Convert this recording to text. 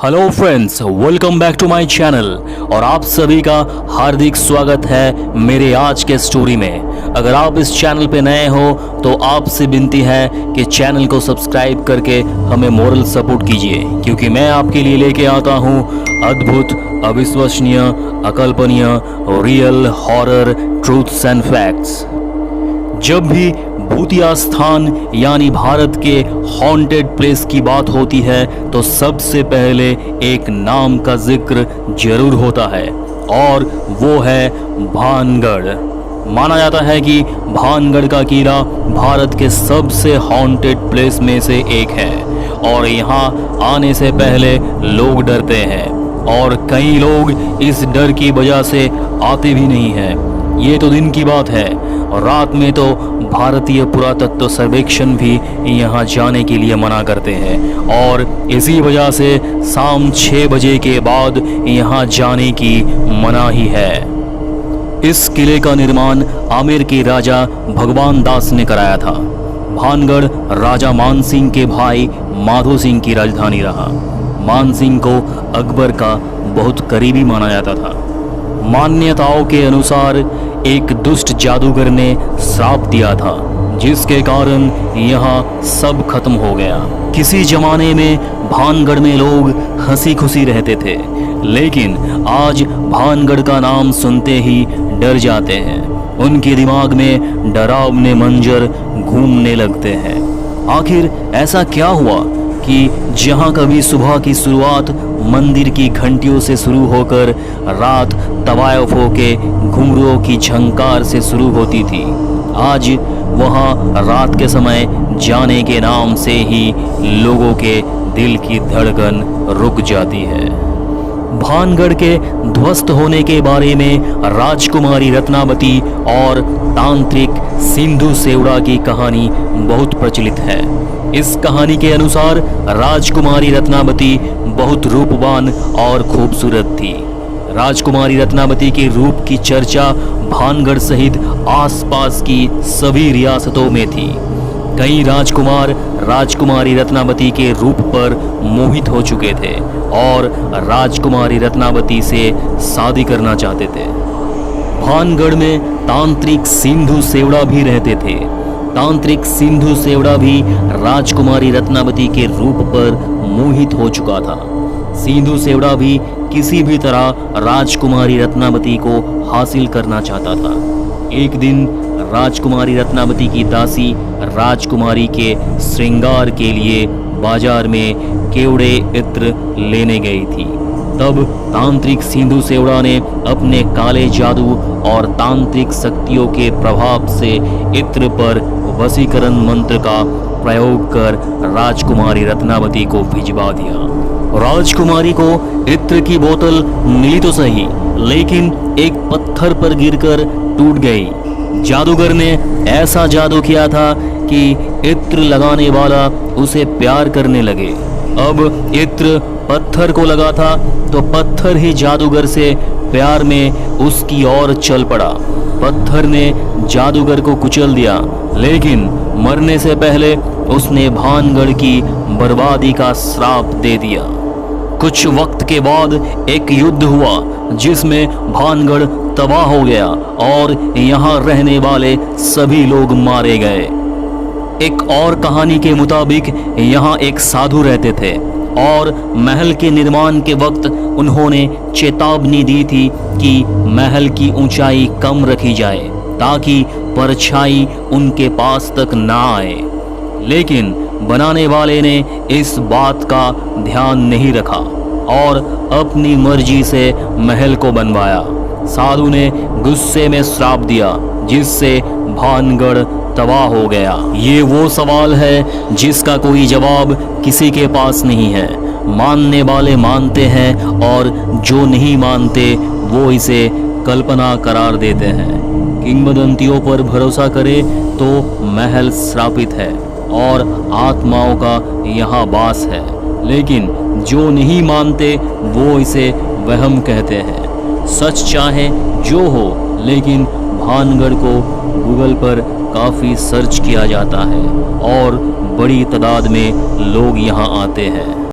Hello friends, welcome back to my channel और आप सभी का हार्दिक स्वागत है मेरे आज के स्टोरी में। अगर आप इस चैनल पे नए हो तो आपसे विनती है कि चैनल को सब्सक्राइब करके हमें मोरल सपोर्ट कीजिए, क्योंकि मैं आपके लिए लेके आता हूँ अद्भुत, अविश्वसनीय, अकल्पनीय, real horror truths and facts. जब भी भूतिया स्थान यानी भारत के हॉन्टेड प्लेस की बात होती है तो सबसे पहले एक नाम का जिक्र जरूर होता है और वो है भानगढ़। माना जाता है कि भानगढ़ का किला भारत के सबसे हॉन्टेड प्लेस में से एक है और यहाँ आने से पहले लोग डरते हैं और कई लोग इस डर की वजह से आते भी नहीं हैं। ये तो दिन की बात है और रात में तो भारतीय पुरातत्व सर्वेक्षण भी यहाँ जाने के लिए मना करते हैं और इसी वजह से शाम 6 बजे के बाद यहाँ जाने की मनाही है। इस किले का निर्माण आमेर के राजा भगवान दास ने कराया था। भानगढ़ राजा मानसिंह के भाई माधो सिंह की राजधानी रहा। मानसिंह को अकबर का बहुत करीबी माना जाता था। मान्यताओं के अनुसार एक दुष्ट जादूगर ने श्राप दिया था जिसके कारण यहाँ सब खत्म हो गया। किसी जमाने में भानगढ़ में लोग हंसी खुशी रहते थे, लेकिन आज भानगढ़ का नाम सुनते ही डर जाते हैं। उनके दिमाग में डरावने मंजर घूमने लगते हैं। आखिर ऐसा क्या हुआ कि जहाँ कभी सुबह की शुरुआत मंदिर की घंटियों से शुरू होकर रात तवायफों के घुंघरुओं की झंकार से शुरू होती थी, आज वहाँ रात के समय जाने के नाम से ही लोगों के दिल की धड़कन रुक जाती है। भानगढ़ के ध्वस्त होने के बारे में राजकुमारी रत्नावती और तांत्रिक सिंधु सेवड़ा की कहानी बहुत प्रचलित है। इस कहानी के अनुसार राजकुमारी रत्नावती बहुत रूपवान और खूबसूरत थी। राजकुमारी रत्नावती के रूप की चर्चा भानगढ़ सहित आसपास की सभी रियासतों में थी। कई राजकुमार राजकुमारी रत्नावती के रूप पर मोहित हो चुके थे और राजकुमारी रत्नावती से शादी करना चाहते थे। भानगढ़ में तांत्रिक सिंधु सेवड़ा भी रहते थे। तांत्रिक सिंधु सेवड़ा भी राजकुमारी रत्नावती के रूप पर मोहित हो चुका था। सिंधु सेवड़ा भी किसी भी तरह राजकुमारी रत्नावती को हासिल करना चाहता था। एक दिन राजकुमारी रत्नावती की दासी राजकुमारी के श्रृंगार के लिए बाजार में केवड़े इत्र लेने गई थी। तब तांत्रिक सिंधु सेवड़ा ने अपने काले जादू और तांत्रिक शक्तियों के प्रभाव से इत्र पर वशीकरण मंत्र का प्रयोग कर राजकुमारी रत्नावती को भिजवा दिया। राजकुमारी को इत्र की बोतल मिली तो सही, लेकिन एक पत्थर पर गिरकर टूट गई। जादूगर ने ऐसा जादू किया था कि इत्र लगाने वाला उसे प्यार करने लगे। अब इत्र पत्थर को लगा था तो पत्थर ही जादूगर से प्यार में उसकी ओर चल पड़ा। पत्थर ने जादूगर को कुचल दिया, लेकिन मरने से पहले उसने भानगढ़ की बर्बादी का श्राप दे दिया। कुछ वक्त के बाद एक युद्ध हुआ जिसमें भानगढ़ तबाह हो गया और यहाँ रहने वाले सभी लोग मारे गए। एक और कहानी के मुताबिक यहाँ एक साधु रहते थे और महल के निर्माण के वक्त उन्होंने चेतावनी दी थी कि महल की ऊंचाई कम रखी जाए ताकि परछाई उनके पास तक ना आए, लेकिन बनाने वाले ने इस बात का ध्यान नहीं रखा और अपनी मर्जी से महल को बनवाया। साधु ने गुस्से में श्राप दिया जिससे भानगढ़ तबाह हो गया। ये वो सवाल है जिसका कोई जवाब किसी के पास नहीं है। मानने वाले मानते हैं और जो नहीं मानते वो इसे कल्पना करार देते हैं। किंवदंतियों पर भरोसा करे तो महल श्रापित है और आत्माओं का यहाँ वास है, लेकिन जो नहीं मानते वो इसे वहम कहते हैं। सच चाहे जो हो, लेकिन भानगढ़ को गूगल पर काफ़ी सर्च किया जाता है और बड़ी तादाद में लोग यहाँ आते हैं।